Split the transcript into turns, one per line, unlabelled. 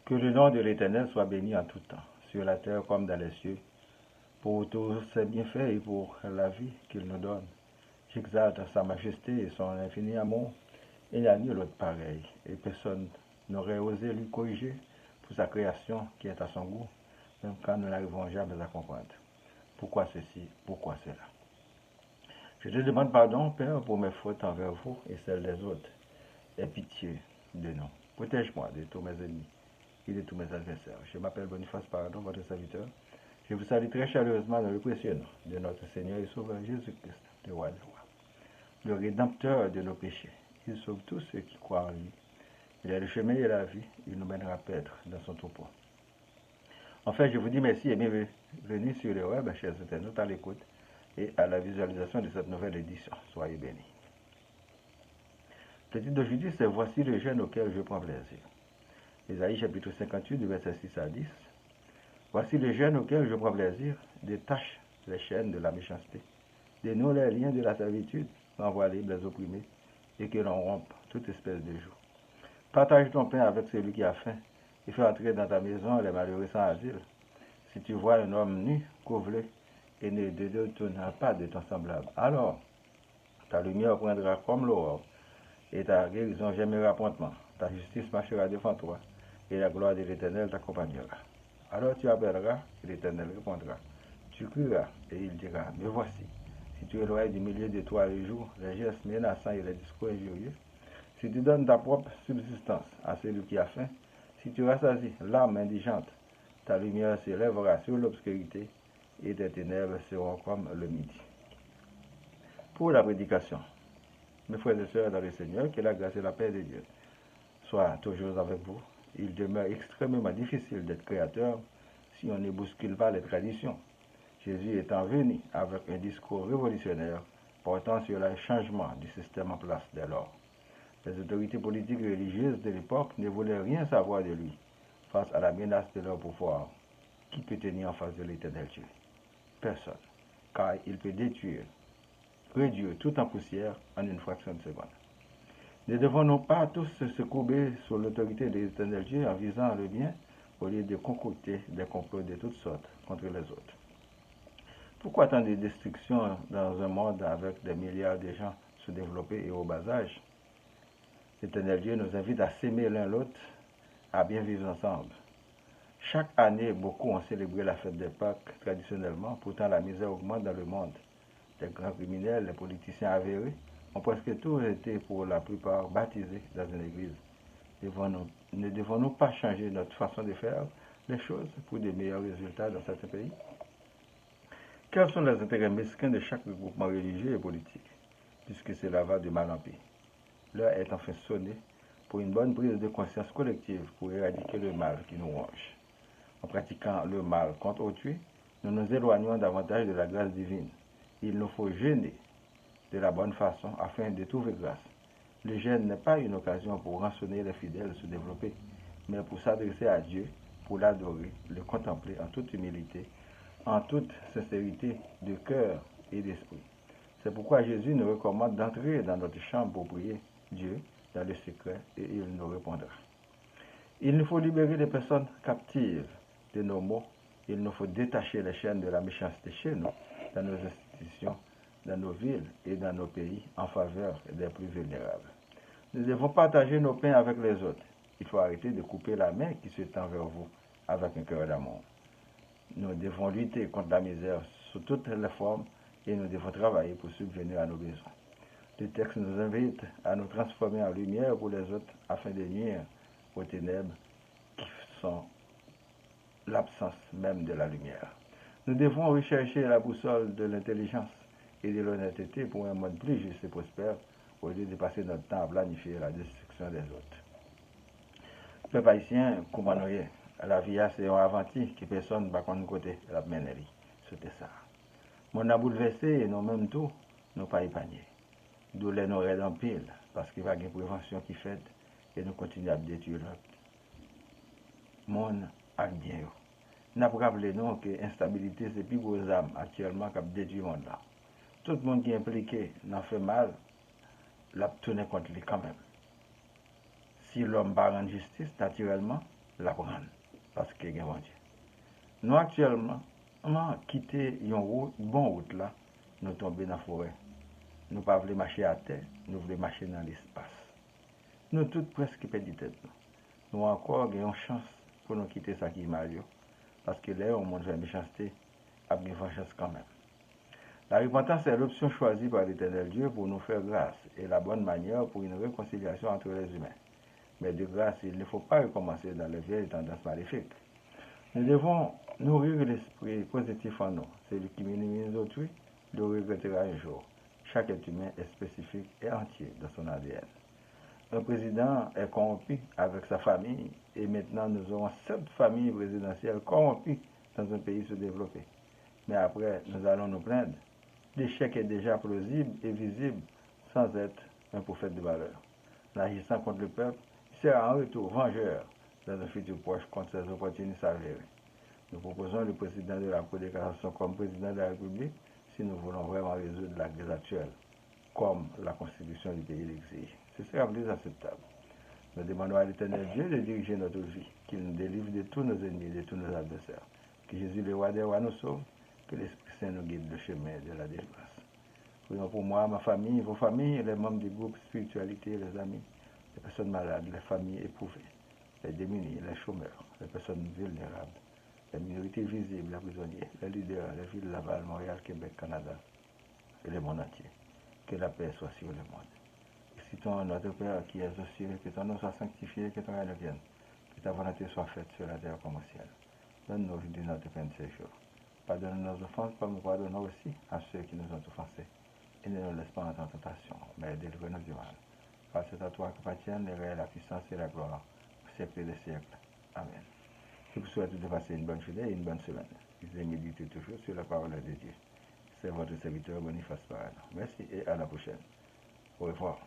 Que le nom de l'Éternel soit béni en tout temps, sur la terre comme dans les cieux, pour tous ses bienfaits et pour la vie qu'il nous donne. J'exalte sa majesté et son infini amour. Il n'y a nul autre pareil, et personne n'aurait osé lui corriger pour sa création qui est à son goût, même quand nous n'arrivons jamais à comprendre. Pourquoi ceci, pourquoi cela? Je te demande pardon, Père, pour mes fautes envers vous et celles des autres. Aie pitié de nous. Protège-moi de tous mes ennemis et de tous mes adversaires. Je m'appelle Boniface Paradon, votre serviteur. Je vous salue très chaleureusement dans le précieux nom de notre Seigneur et Sauveur Jésus-Christ, le roi des rois, le rédempteur de nos péchés. Il sauve tous ceux qui croient en lui. Il est le chemin et la vie. Il nous mènera paître dans son troupeau. Enfin, je vous dis merci et bienvenue sur le web, chers internautes, à l'écoute et à la visualisation de cette nouvelle édition. Soyez bénis. Le titre d'aujourd'hui, c'est « Voici le jeûne auquel je prends plaisir ». Ésaïe chapitre 58, du verset 6 à 10. Voici le jeûne auquel je prends plaisir, détache les chaînes de la méchanceté, dénoue les liens de la servitude, renvoie libre les opprimés, et que l'on rompe toute espèce de joug. Partage ton pain avec celui qui a faim, et fais entrer dans ta maison les malheureux sans asile. Si tu vois un homme nu, couvre-le, et ne te détourneras pas de ton semblable. Alors, ta lumière prendra comme l'aurore, et ta guérison gémira promptement. Ta justice marchera devant toi, et la gloire de l'Éternel t'accompagnera. Alors tu appelleras, et l'Éternel répondra. Tu crieras, et il dira, me voici. Si tu éloignes du milieu de toi le jour, les gestes menaçants et les discours injurieux, si tu donnes ta propre subsistance à celui qui a faim, si tu rassasies l'âme indigente, ta lumière s'élèvera sur l'obscurité, et tes ténèbres seront comme le midi. Pour la prédication, mes frères et sœurs dans le Seigneur, que la grâce et la paix de Dieu soient toujours avec vous. Il demeure extrêmement difficile d'être créateur si on ne bouscule pas les traditions. Jésus étant venu avec un discours révolutionnaire portant sur le changement du système en place dès lors. Les autorités politiques et religieuses de l'époque ne voulaient rien savoir de lui face à la menace de leur pouvoir. Qui peut tenir en face de l'Éternel Dieu? Personne, car il peut réduire tout en poussière en une fraction de seconde. Ne devons-nous pas tous se courber sous l'autorité de l'Éternel Dieu en visant le bien au lieu de concocter des complots de toutes sortes contre les autres? Pourquoi tant de destruction dans un monde avec des milliards de gens sous-développés et au bas âge? L'Éternel Dieu nous invite à s'aimer l'un l'autre, à bien vivre ensemble. Chaque année, beaucoup ont célébré la fête des Pâques traditionnellement, pourtant la misère augmente dans le monde. Les grands criminels, les politiciens avérés ont presque tous été pour la plupart baptisés dans une église. Ne devons-nous pas changer notre façon de faire les choses pour de meilleurs résultats dans certains pays? Quels sont les intérêts mesquins de chaque regroupement religieux et politique, puisque cela va de mal en pis? L'heure est enfin sonnée pour une bonne prise de conscience collective pour éradiquer le mal qui nous ronge. En pratiquant le mal contre autrui, nous nous éloignons davantage de la grâce divine. Il nous faut jeûner de la bonne façon afin de trouver grâce. Le jeûne n'est pas une occasion pour rançonner les fidèles sous-développés, mais pour s'adresser à Dieu, pour l'adorer, le contempler en toute humilité, en toute sincérité de cœur et d'esprit. C'est pourquoi Jésus nous recommande d'entrer dans notre chambre pour prier Dieu dans le secret et il nous répondra. Il nous faut libérer les personnes captives de nos maux. Il nous faut détacher les chaînes de la méchanceté chez nous, dans nos institutions, dans nos villes et dans nos pays en faveur des plus vulnérables. Nous devons partager nos pains avec les autres. Il faut arrêter de couper la main qui se tend vers vous avec un cœur d'amour. Nous devons lutter contre la misère sous toutes les formes et nous devons travailler pour subvenir à nos besoins. Le texte nous invite à nous transformer en lumière pour les autres afin de nuire aux ténèbres qui sont l'absence même de la lumière. Nous devons rechercher la boussole de l'intelligence et de l'honnêteté pour un monde plus juste et prospère au lieu de passer notre temps à planifier la destruction des autres. Peuple haïtien, comment nous y est? La vie c'est un aventure que personne ne va côté la mener. C'était ça. Mon a bouleversé et nous même tout, nous pas épargnés. D'où les nous en pile, parce qu'il y a une prévention qui fait et nous continuons à détruire l'autre. Monde a bien. Nous avons rappelé nous que l'instabilité, c'est plus gros âme actuellement qui a détruit le monde là. Tout le monde qui est impliqué n'en fait mal, l'a tourné contre lui quand même. Si l'homme va rendre justice, naturellement, la prendre, parce que il y a bon Dieu. Nous actuellement, on a quitté une route, bonne route là, nous tombons dans la forêt. Nous ne pouvons pas marcher à terre, nous voulons marcher dans l'espace. Nous tous presque perdu tête. Nous encore avons une chance pour nous quitter ça qui est mal. Parce que là, on montre la méchanceté, a bien chance quand même. La repentance est l'option choisie par l'Éternel Dieu pour nous faire grâce et la bonne manière pour une réconciliation entre les humains. Mais de grâce, il ne faut pas recommencer dans les vieilles tendances maléfiques. Nous devons nourrir l'esprit positif en nous. Celui qui minimise autrui le regrettera un jour. Chaque être humain est spécifique et entier dans son ADN. Un président est corrompu avec sa famille et maintenant nous aurons 7 familles présidentielles corrompues dans un pays sous-développé. Mais après, nous allons nous plaindre. L'échec est déjà plausible et visible sans être un prophète de valeur. L'agissant contre le peuple, il sera en retour vengeur dans un futur proche contre ses opportunistes avérés. Nous proposons le président de la Cour des cassations comme président de la République si nous voulons vraiment résoudre la crise actuelle, comme la Constitution du pays l'exige. Ce sera plus acceptable. Nous demandons à l'Éternel Dieu de diriger notre vie, qu'il nous délivre de tous nos ennemis, de tous nos adversaires. Que Jésus, le roi des rois, nous sauve, que l'Esprit Saint nous guide le chemin de la délivrance. Prions pour moi, ma famille, vos familles, les membres du groupe Spiritualité, les amis, les personnes malades, les familles éprouvées, les démunis, les chômeurs, les personnes vulnérables, les minorités visibles, les prisonniers, les leaders, les villes Laval, Montréal, Québec, Canada et le monde entier. Que la paix soit sur le monde. Citons notre Père qui est aux cieux, que ton nom soit sanctifié, que ton règne vienne, que ta volonté soit faite sur la terre comme au ciel. Donne-nous aujourd'hui notre pain de ces jours. Pardonne nos offenses comme nous pardonnons aussi à ceux qui nous ont offensés. Et ne nous laisse pas entrer en tentation, mais délivre-nous du mal. Car c'est à toi qu'appartiennent les règnes, la puissance et la gloire, au siècle des siècles. Amen. Je vous souhaite de passer une bonne journée et une bonne semaine. Et méditez toujours sur la parole de Dieu. C'est votre serviteur Boniface Parano. Merci et à la prochaine. Au revoir.